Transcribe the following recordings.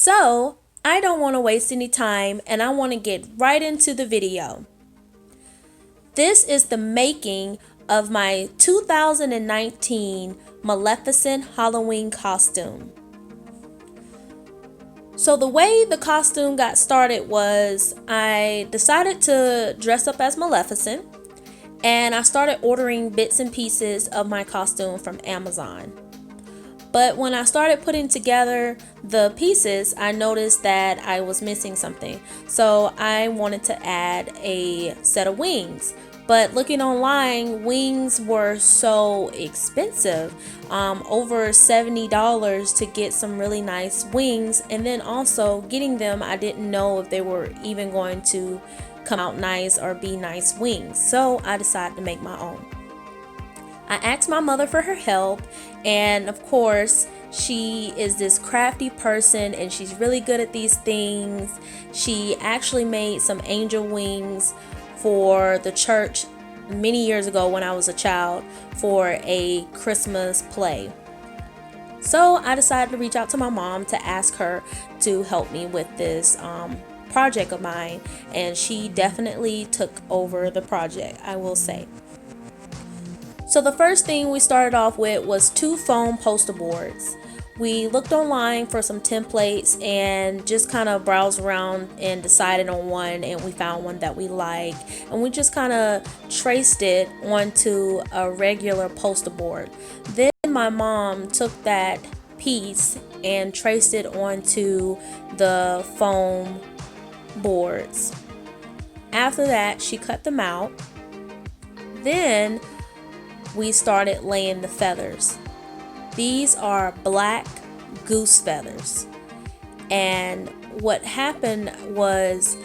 So I don't want to waste any time and I want to get right into the video. This is the making of my 2019 Maleficent Halloween costume. So the way the costume got started was I decided to dress up as Maleficent and I started ordering bits and pieces of my costume from Amazon. But when I started putting together the pieces, I noticed that I was missing something. So I wanted to add a set of wings. But looking online, wings were so expensive, over $70 to get some really nice wings. And then also getting them, I didn't know if they were even going to come out nice or be nice wings. So I decided to make my own. I asked my mother for her help, and of course she is this crafty person and she's really good at these things. She actually made some angel wings for the church many years ago when I was a child for a Christmas play. So I decided to reach out to my mom to ask her to help me with this project of mine, and she definitely took over the project, I will say. So the first thing we started off with was 2 foam poster boards. We looked online for some templates and just kind of browsed around and decided on one, and we found one that we like, and we just kind of traced it onto a regular poster board. Then my mom took that piece and traced it onto the foam boards. After that, she cut them out. Then we started laying the feathers. These are black goose feathers. And what happened was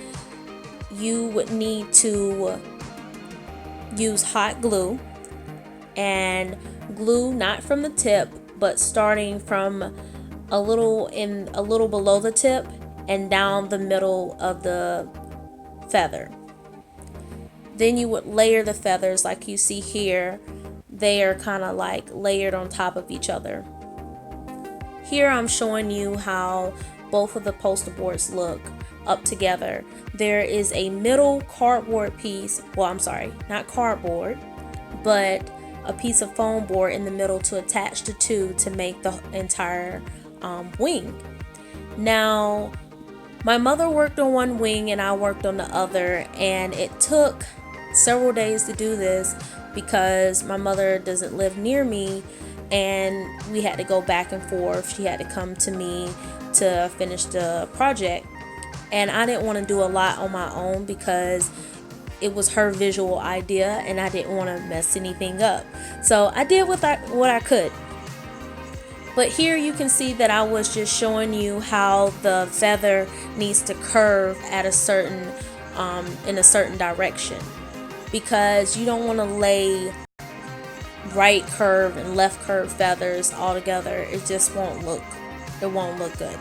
you would need to use hot glue and glue not from the tip, but starting from a little below the tip and down the middle of the feather. Then you would layer the feathers like you see here. They are kind of like layered on top of each other. Here I'm showing you how both of the poster boards look up together. There is a middle cardboard piece, well, I'm sorry, not cardboard, but a piece of foam board in the middle to attach the two to make the entire wing. Now, my mother worked on one wing and I worked on the other, and it took several days to do this because my mother doesn't live near me and we had to go back and forth. She had to come to me to finish the project, and I didn't want to do a lot on my own because it was her visual idea and I didn't want to mess anything up. So I did what I could. But here you can see that I was just showing you how the feather needs to curve at a certain in a certain direction, because you don't want to lay right curve and left curve feathers all together. It just won't look good.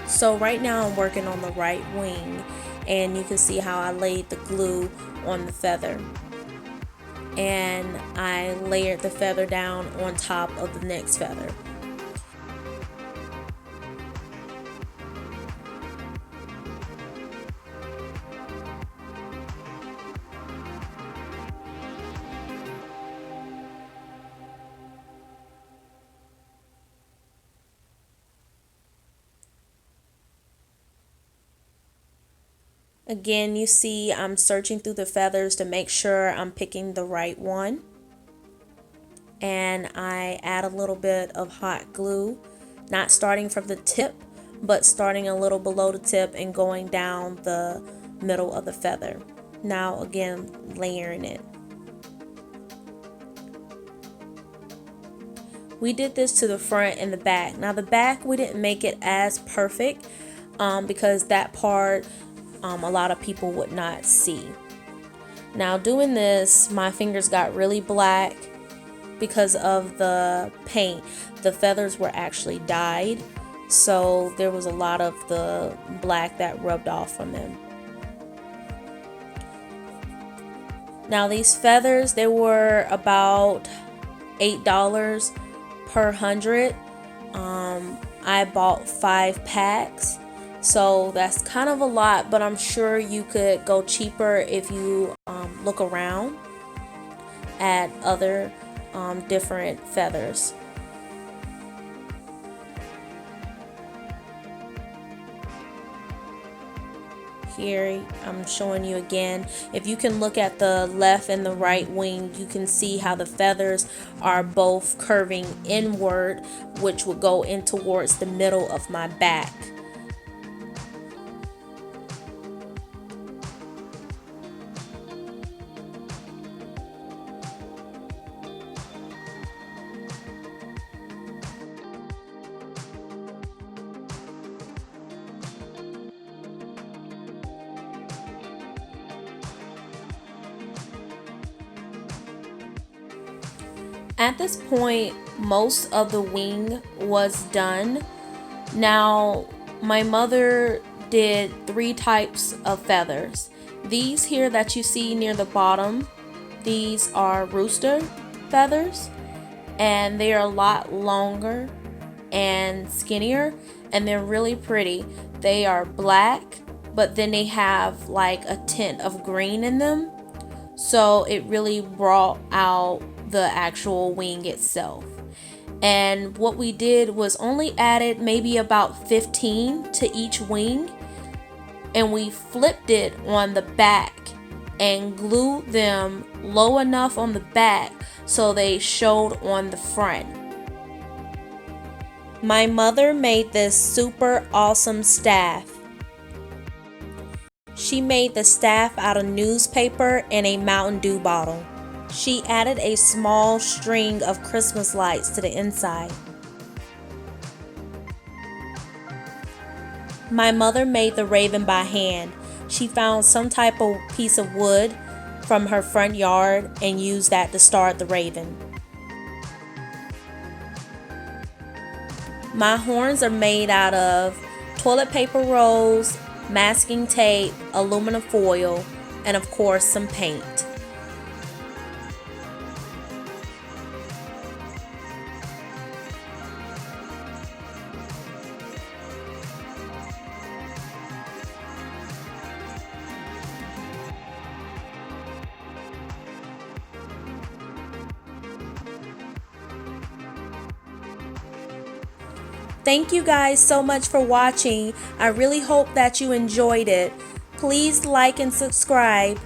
So right now I'm working on the right wing, and you can see how I laid the glue on the feather, and I layered the feather down on top of the next feather. Again, you see I'm searching through the feathers to make sure I'm picking the right one. And I add a little bit of hot glue, not starting from the tip, but starting a little below the tip and going down the middle of the feather. Now again, layering it. We did this to the front and the back. Now the back, we didn't make it as perfect because that part a lot of people would not see. Now doing this, my fingers got really black because of the paint. The feathers were actually dyed, so there was a lot of the black that rubbed off from them. Now these feathers, they were about $8 per 100. I bought 5 packs, so that's kind of a lot, but I'm sure you could go cheaper if you look around at other different feathers. Here I'm showing you again. If you can look at the left and the right wing, you can see how the feathers are both curving inward, which would go in towards the middle of my back. At this point, most of the wing was done. Now, my mother did 3 types of feathers. These here that you see near the bottom, these are rooster feathers, and they are a lot longer and skinnier, and they're really pretty. They are black, but then they have like a tint of green in them, so it really brought out the actual wing itself. And what we did was only added maybe about 15 to each wing, and we flipped it on the back and glued them low enough on the back so they showed on the front. My mother made this super awesome staff. She made the staff out of newspaper and a Mountain Dew bottle. She added a small string of Christmas lights to the inside. My mother made the raven by hand. She found some type of piece of wood from her front yard and used that to start the raven. My horns are made out of toilet paper rolls, masking tape, aluminum foil, and of course some paint. Thank you guys so much for watching. I really hope that you enjoyed it. Please like and subscribe.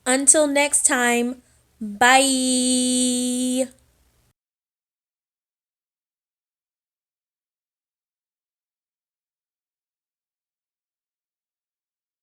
Until next time, bye.